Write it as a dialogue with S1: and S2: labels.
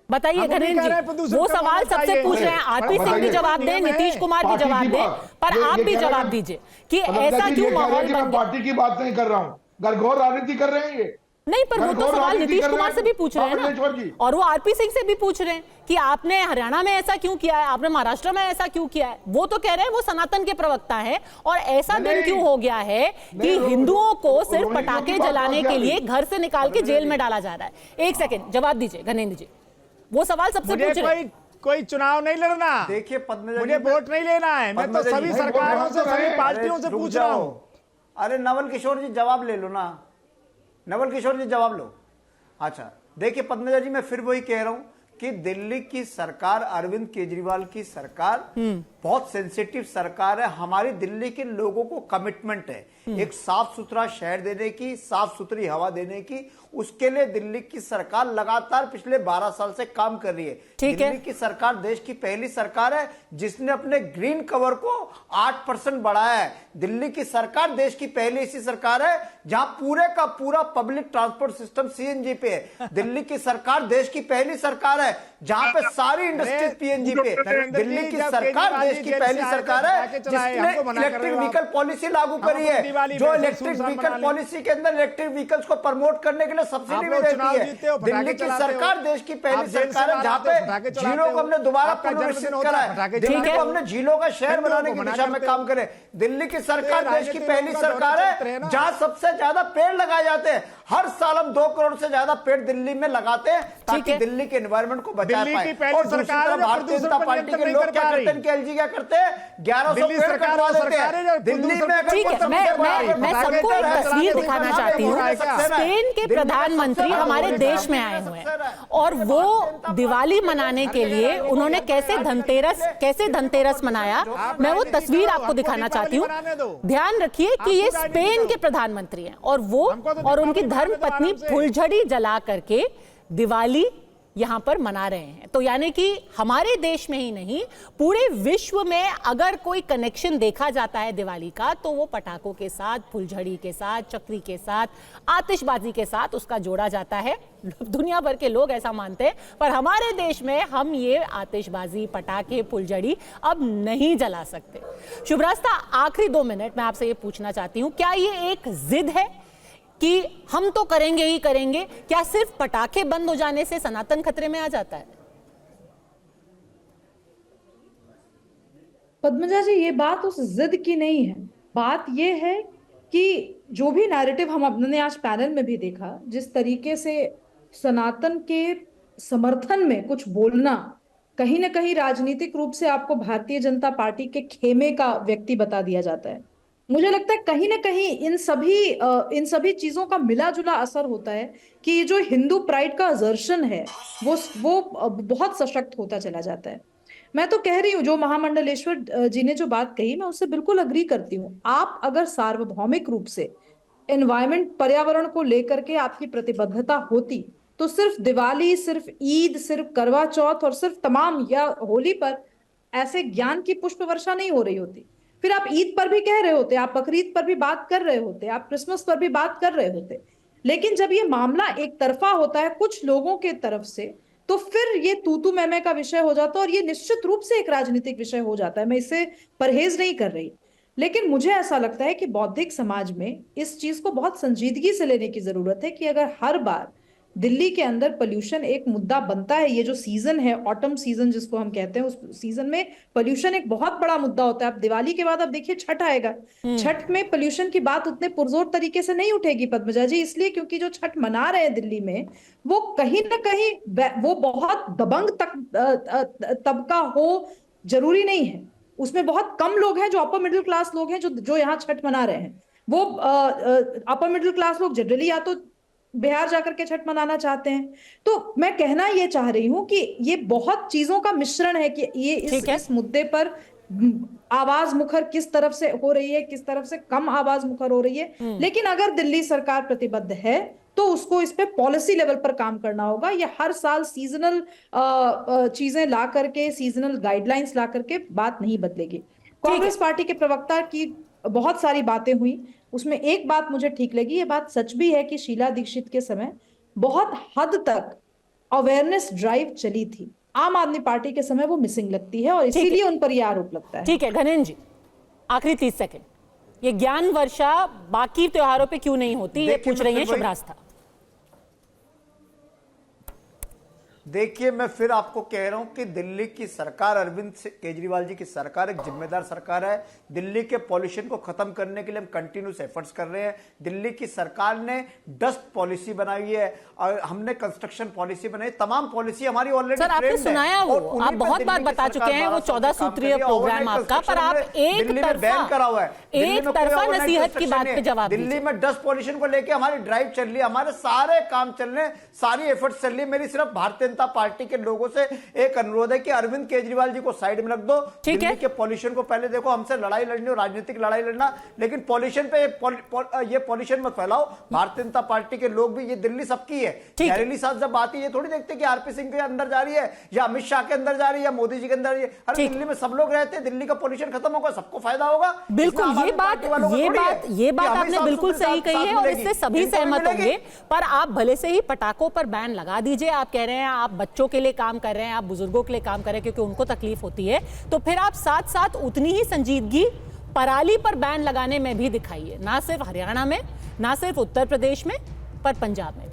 S1: बताइए धनेंद्र जी, वो सवाल सबसे पूछ रहे हैं। आरपी सिंह भी जवाब दें, नीतीश कुमार भी जवाब दें, पर आप भी जवाब दीजिए कि ऐसा क्यों माहौल बन गया।
S2: पार्टी की बात नहीं कर रहा हूं, घरघोर राजनीति कर रहे हैं ये।
S1: नहीं, पर वो तो सवाल नीतीश कुमार से भी पूछ रहे हैं ना, और वो आरपी सिंह से भी पूछ रहे हैं कि आपने हरियाणा में ऐसा क्यों किया है, आपने महाराष्ट्र में ऐसा क्यों किया है। वो तो कह रहे हैं वो सनातन के प्रवक्ता हैं, और ऐसा दिन क्यों हो गया है कि हिंदुओं को सिर्फ पटाखे जलाने के लिए घर से निकाल के जेल में डाला जा रहा है। एक सेकेंड जवाब दीजिए धनेंद्र जी, वो सवाल सबसे पूछ रहे हैं।
S3: कोई चुनाव नहीं लड़ना,
S4: देखिए पद्मजा,
S3: मुझे वोट नहीं लेना है, मैं तो सभी सरकारों से, सभी पार्टियों से पूछ रहा हूं।
S4: अरे नवल किशोर जी जवाब ले लो ना, नवल किशोर जी जवाब लो। अच्छा देखिए पद्मजा जी, मैं फिर वही कह रहा हूं कि दिल्ली की सरकार, अरविंद केजरीवाल की सरकार बहुत सेंसिटिव सरकार है। हमारी दिल्ली के लोगों को कमिटमेंट है एक साफ सुथरा शहर देने की, साफ सुथरी हवा देने की। उसके लिए दिल्ली की सरकार लगातार पिछले 12 साल से काम कर रही है। दिल्ली की सरकार देश की पहली सरकार है जिसने अपने ग्रीन कवर को 8% बढ़ाया है। दिल्ली की सरकार देश की पहली ऐसी सरकार है जहां पूरे का पूरा पब्लिक ट्रांसपोर्ट सिस्टम सीएनजी पे है। दिल्ली की सरकार देश की पहली सरकार है जहां पे सारी इंडस्ट्रीज पीएनजी पे। दिल्ली की सरकार देश की पहली सरकार है जिसने इलेक्ट्रिक व्हीकल पॉलिसी लागू करी है, जो इलेक्ट्रिक व्हीकल पॉलिसी के अंदर इलेक्ट्रिक व्हीकल्स को प्रमोट करने के लिए सब्सिडी भी देती है। दिल्ली की सरकार देश की पहली सरकार है जहां पे झीलों को हमने दोबारा पुनर्विकसित करा है। दिल्ली को हमने झीलों का शहर बनाने की दिशा में काम करे। दिल्ली की सरकार देश की पहली सरकार है जहां सबसे ज्यादा पेड़ लगाए जाते हैं। हर साल हम 2 करोड़ से ज्यादा पेड़ दिल्ली में लगाते हैं ताकि दिल्ली के एनवायरमेंट को बचा पाए। और सरकार भारतीय जनता पार्टी के लोग क्या करते हैं, एलजी क्या करते हैं, 1100 पेड़ कटवा देते हैं दिल्ली में।
S1: मैं सबको एक तस्वीर दिखाना चाहती हूँ। स्पेन के प्रधानमंत्री हमारे देश में आए हुए हैं और वो दिवाली मनाने के लिए उन्होंने कैसे धनतेरस मनाया, मैं वो तस्वीर आपको दिखाना चाहती हूँ। ध्यान रखिए कि ये स्पेन के प्रधानमंत्री हैं और वो और उनकी धर्मपत्नी फुलझड़ी जला करके दिवाली यहां पर मना रहे हैं। तो यानी कि हमारे देश में ही नहीं, पूरे विश्व में अगर कोई कनेक्शन देखा जाता है दिवाली का, तो वो पटाखों के साथ, फुलझड़ी के साथ, चक्री के साथ, आतिशबाजी के साथ उसका जोड़ा जाता है। दुनिया भर के लोग ऐसा मानते हैं, पर हमारे देश में हम ये आतिशबाजी, पटाखे, फुलझड़ी अब नहीं जला सकते। शुभ्रास्ता, आखिरी 2 मिनट में आपसे ये पूछना चाहती हूं, क्या ये एक जिद है कि हम तो करेंगे ही करेंगे? क्या सिर्फ पटाखे बंद हो जाने से सनातन खतरे में आ जाता है?
S5: पद्मजा जी, ये बात उस जिद की नहीं है। बात ये है कि जो भी नैरेटिव हमने आज पैनल में भी देखा, जिस तरीके से सनातन के समर्थन में कुछ बोलना कहीं ना कहीं राजनीतिक रूप से आपको भारतीय जनता पार्टी के खेमे का व्यक्ति बता दिया जाता है। मुझे लगता है कहीं ना कहीं इन सभी चीजों का मिला जुला असर होता है कि ये जो हिंदू प्राइड का असर्शन है वो बहुत सशक्त होता चला जाता है। मैं तो कह रही हूँ, जो महामंडलेश्वर जी ने जो बात कही, मैं उससे बिल्कुल अग्री करती हूँ। आप अगर सार्वभौमिक रूप से एनवायरमेंट, पर्यावरण को लेकर के आपकी प्रतिबद्धता होती, तो सिर्फ दिवाली, सिर्फ ईद, सिर्फ करवा चौथ और सिर्फ तमाम या होली पर ऐसे ज्ञान की पुष्प वर्षा नहीं हो रही होती। फिर आप ईद पर भी कह रहे होते, आप बकरीद पर भी बात कर रहे होते, आप क्रिसमस पर भी बात कर रहे होते। लेकिन जब ये मामला एक तरफा होता है कुछ लोगों के तरफ से, तो फिर ये तू मैं का विषय हो जाता है और ये निश्चित रूप से एक राजनीतिक विषय हो जाता है। मैं इससे परहेज नहीं कर रही, लेकिन मुझे ऐसा लगता है कि बौद्धिक समाज में इस चीज को बहुत संजीदगी से लेने की जरूरत है कि अगर हर बार दिल्ली के अंदर पोल्यूशन एक मुद्दा बनता है, ये जो सीजन है, ऑटम सीजन जिसको हम कहते हैं, उस सीजन में पोल्यूशन एक बहुत बड़ा मुद्दा होता है। अब दिवाली के बाद अब देखिए छठ आएगा, छठ में पोल्यूशन की बात उतने पुरजोर तरीके से नहीं उठेगी पद्मजा जी, इसलिए क्योंकि जो छठ मना रहे हैं दिल्ली में, वो कहीं ना कहीं वो बहुत दबंग तबका हो जरूरी नहीं है। उसमें बहुत कम लोग हैं जो अपर मिडिल क्लास लोग हैं जो यहाँ छठ मना रहे हैं। वो अपर मिडिल क्लास लोग जनरली या तो बिहार जाकर के छठ मनाना चाहते हैं। तो मैं कहना ये चाह रही हूं कि ये बहुत चीजों का मिश्रण है कि ये इस मुद्दे पर आवाज मुखर किस तरफ से हो रही है, किस तरफ से कम आवाज मुखर हो रही है। लेकिन अगर दिल्ली सरकार प्रतिबद्ध है तो उसको इस पे पॉलिसी लेवल पर काम करना होगा। ये हर साल सीजनल चीजें ला करके, सीजनल गाइडलाइंस ला करके बात नहीं बदलेगी। कांग्रेस पार्टी के प्रवक्ता की बहुत सारी बातें हुई, उसमें एक बात मुझे ठीक लगी। ये बात सच भी है कि शीला दीक्षित के समय बहुत हद तक अवेयरनेस ड्राइव चली थी, आम आदमी पार्टी के समय वो मिसिंग लगती है और इसीलिए उन पर यह आरोप लगता है।
S1: ठीक है घनेन जी, आखिरी 30 सेकंड, ये ज्ञान वर्षा बाकी त्योहारों पे क्यों नहीं होती, ये पूछ रही है शुभ रास्ता।
S4: देखिए मैं फिर आपको कह रहा हूं कि दिल्ली की सरकार, अरविंद केजरीवाल जी की सरकार एक जिम्मेदार सरकार है। दिल्ली के पॉल्यूशन को खत्म करने के लिए हम कंटिन्यूस एफर्ट्स कर रहे हैं। दिल्ली की सरकार ने डस्ट पॉलिसी बनाई है और हमने कंस्ट्रक्शन पॉलिसी बनाई, तमाम पॉलिसी हमारी ऑलरेडी।
S1: सर आपने सुनाया वो, आप बहुत बार बता चुके हैं वो 14 सूत्रीय प्रोग्राम आपका, पर आप एक तरफा नसीहत की बात पे जवाब दीजिए।
S4: दिल्ली में डस्ट पॉल्यूशन को लेकर हमारी ड्राइव चल रही है, हमारे सारे काम चल रहे हैं, सारी एफर्ट्स चल रही है। मेरी सिर्फ भारतीय जनता पार्टी के लोगों से एक अनुरोध है कि अरविंद केजरीवाल जी को साइड में रख दो। दिल्ली के पॉल्यूशन को पहले देखो, हमसे लड़ाई लड़नी हो, राजनीतिक लड़ाई लड़ना, लेकिन पॉल्यूशन पे ये पॉल्यूशन मत फैलाओ। भारतीय जनता पार्टी के लोग भी, ये दिल्ली सबकी है। जहरीली सांस जब आती है, ये थोड़ी देखते कि आरपी सिंह के अंदर जा रही है या अमित शाह के अंदर जा रही है या मोदी जी के अंदर जा रही है। अरे दिल्ली में सब लोग रहते हैं, दिल्ली का पॉल्यूशन खत्म होगा, सबको फायदा होगा।
S1: बिल्कुल, ये बात आपने बिल्कुल सही कही है और इससे सभी सहमत होंगे। पर आप भले से ही पटाखों पर बैन लगा दीजिए, आप कह रहे हैं आप बच्चों के लिए काम कर रहे हैं, आप बुजुर्गों के लिए काम कर रहे हैं क्योंकि उनको तकलीफ होती है, तो फिर आप साथ साथ उतनी ही संजीदगी पराली पर बैन लगाने में भी दिखाइए, ना सिर्फ हरियाणा में, ना सिर्फ उत्तर प्रदेश में, पर पंजाब में भी।